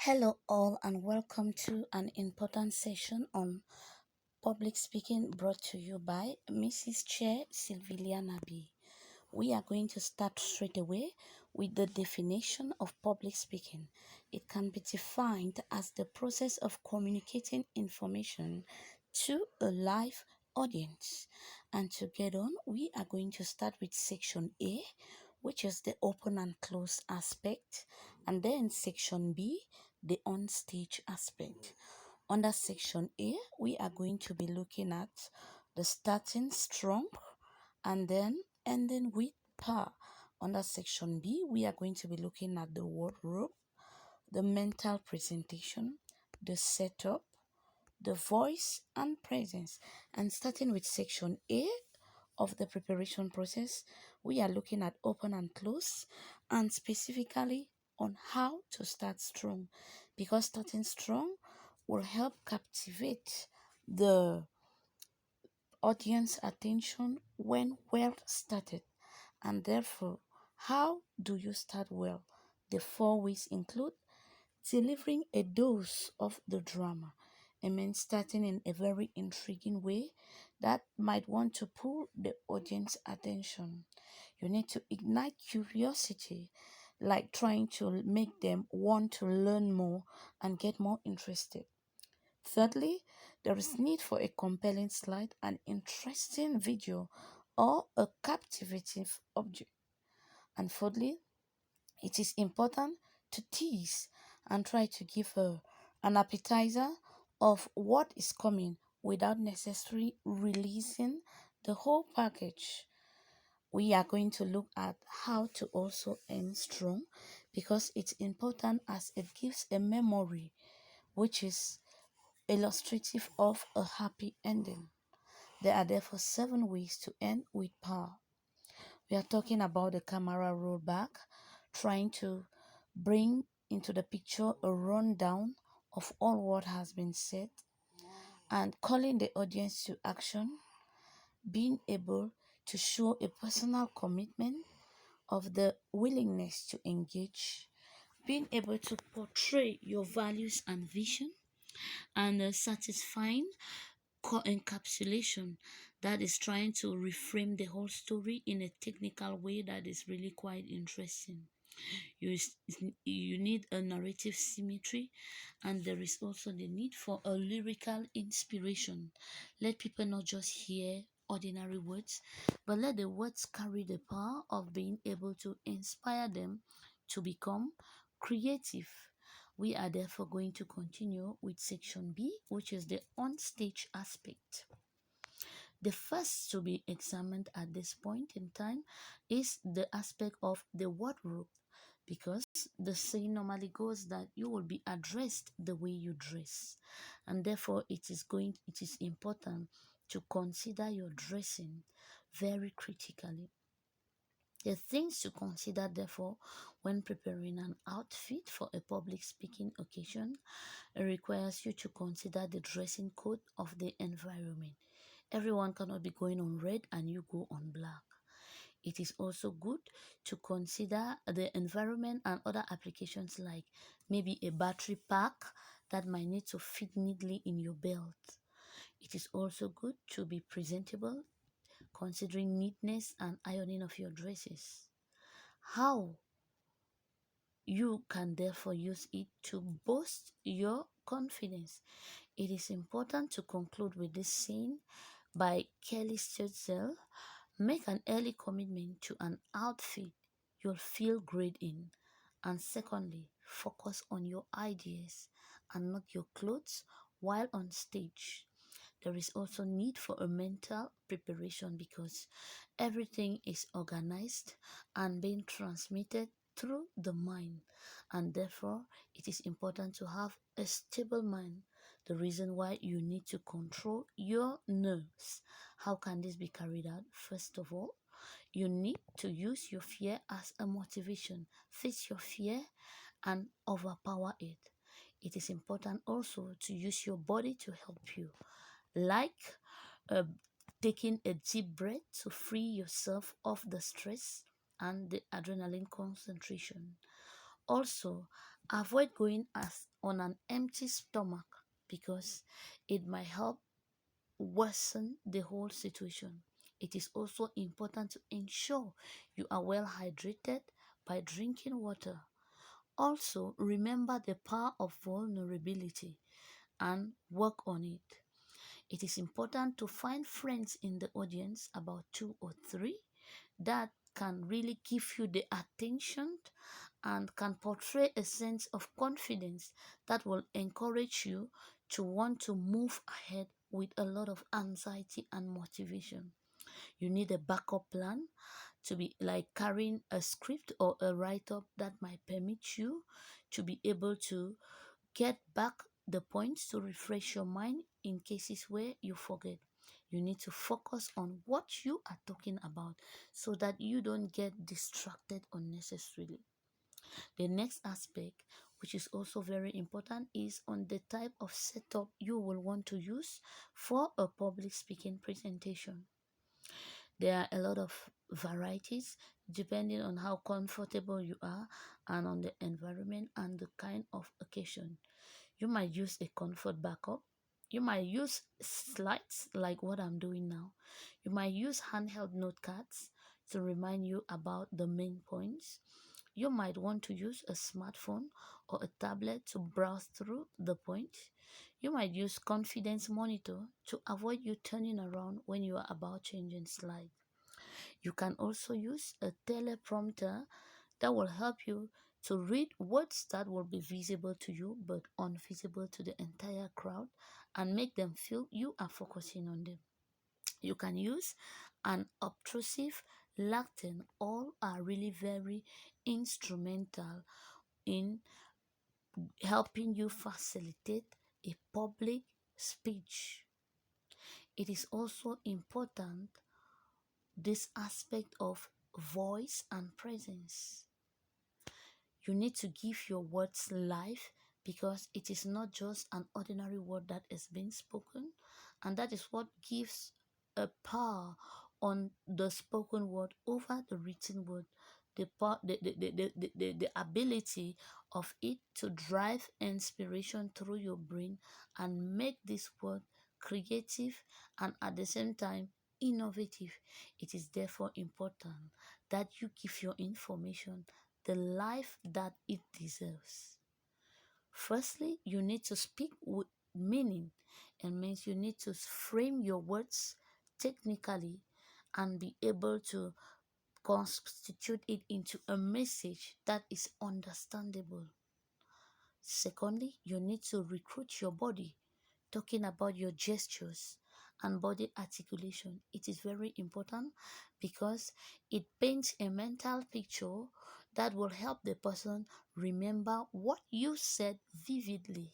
Hello, all, and welcome to an important session on public speaking brought to you by Mrs. Chair Sylvia Nabi. We are going to start straight away with the definition of public speaking. It can be defined as the process of communicating information to a live audience. And to get on, we are going to start with section A, which is the open and close aspect, and then section B, the on-stage aspect. Under section A, we are going to be looking at the starting strong and then ending with power. Under section B, we are going to be looking at the wardrobe, the mental presentation, the setup, the voice and presence. And starting with section A of the preparation process, we are looking at open and close, and specifically on how to start strong, because starting strong will help captivate the audience attention when well started. And therefore, how do you start well? The 4 ways include delivering a dose of the drama. I mean, starting in a very intriguing way that might want to pull the audience attention. You need to ignite curiosity, like trying to make them want to learn more and get more interested. Thirdly, there is need for a compelling slide, an interesting video, or a captivating object. And fourthly, it is important to tease and try to give an appetizer of what is coming without necessarily releasing the whole package. We are going to look at how to also end strong, because it's important as it gives a memory which is illustrative of a happy ending. There are therefore 7 ways to end with power. We are talking about the camera rollback, trying to bring into the picture a rundown of all what has been said, and calling the audience to action, being able to show a personal commitment of the willingness to engage, being able to portray your values and vision, and satisfying encapsulation, that is trying to reframe the whole story in a technical way that is really quite interesting. You need a narrative symmetry, and there is also the need for a lyrical inspiration. Let people not just hear ordinary words, but let the words carry the power of being able to inspire them to become creative. We are therefore going to continue with section B, which is the on-stage aspect. The first to be examined at this point in time is the aspect of the wardrobe, because the saying normally goes that you will be addressed the way you dress, and therefore it is important to consider your dressing very critically. The things to consider, therefore, when preparing an outfit for a public speaking occasion, it requires you to consider the dressing code of the environment. Everyone cannot be going on red and you go on black. It is also good to consider the environment and other applications, like maybe a battery pack that might need to fit neatly in your belt. It is also good to be presentable, considering neatness and ironing of your dresses. How you can therefore use it to boost your confidence. It is important to conclude with this saying by Kelly Sturzel: make an early commitment to an outfit you'll feel great in. And secondly, focus on your ideas and not your clothes while on stage. There is also need for a mental preparation, because everything is organized and being transmitted through the mind, and therefore it is important to have a stable mind. The reason why you need to control your nerves. How can this be carried out? First of all, you need to use your fear as a motivation. Face your fear and overpower it. It is important also to use your body to help you, like uh, taking a deep breath to free yourself of the stress and the adrenaline concentration. Also, Avoid going as on an empty stomach because it might help worsen the whole situation. It is also important to ensure you are well hydrated by drinking water. Also, remember the power of vulnerability and work on it. It is important to find friends in the audience, about two or three, that can really give you the attention and can portray a sense of confidence that will encourage you to want to move ahead with a lot of anxiety and motivation. You need a backup plan to be like carrying a script or a write up that might permit you to be able to get back the points to refresh your mind in cases where you forget. You need to focus on what you are talking about so that you don't get distracted unnecessarily. The next aspect, which is also very important, is on the type of setup you will want to use for a public speaking presentation. There are a lot of varieties depending on how comfortable you are and on the environment and the kind of occasion. You might use a comfort backup. You might use slides like what I'm doing now. You might use handheld note cards to remind you about the main points. You might want to use a smartphone or a tablet to browse through the points. You might use confidence monitor to avoid you turning around when you are about changing slides. You can also use a teleprompter that will help you to read words that will be visible to you but unvisible to the entire crowd and make them feel you are focusing on them. You can use an obtrusive lectern. All are really very instrumental in helping you facilitate a public speech. It is also important, this aspect of voice and presence. You need to give your words life because it is not just an ordinary word that is being spoken, and that is what gives a power on the spoken word over the written word. The ability of it to drive inspiration through your brain and make this word creative and at the same time innovative. It is therefore important that you give your information the life that it deserves. Firstly, you need to speak with meaning. It means you need to frame your words technically and be able to constitute it into a message that is understandable. Secondly, you need to recruit your body, talking about your gestures and body articulation. It is very important because it paints a mental picture that will help the person remember what you said vividly.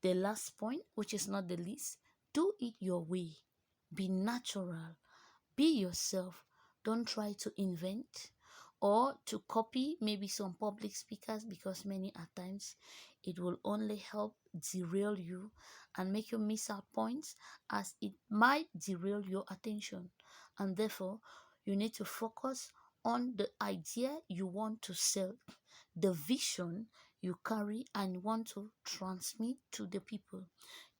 The last point, which is not the least, do it your way. Be natural. Be yourself. Don't try to invent or to copy maybe some public speakers because many at times it will only help derail you and make you miss out points as it might derail your attention. And therefore, you need to focus on the idea you want to sell, the vision you carry and want to transmit to the people.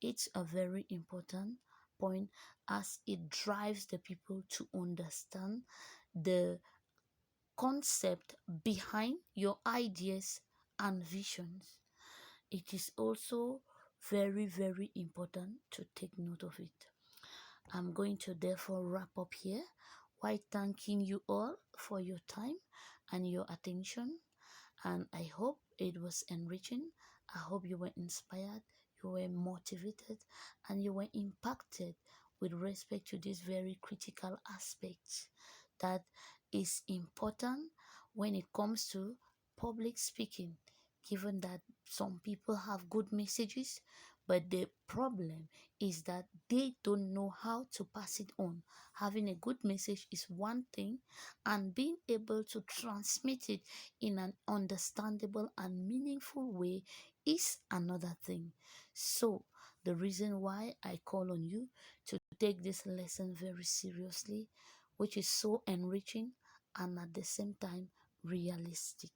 It's a very important point as it drives the people to understand the concept behind your ideas and visions. It is also very, very important to take note of it. I'm going to therefore wrap up here while thanking you all for your time and your attention. And I hope it was enriching. I hope you were inspired, you were motivated, and you were impacted with respect to these very critical aspects that is important when it comes to public speaking, given that some people have good messages, but the problem is that they don't know how to pass it on. Having a good message is one thing, and being able to transmit it in an understandable and meaningful way is another thing. So, the reason why I call on you to take this lesson very seriously, which is so enriching and at the same time realistic.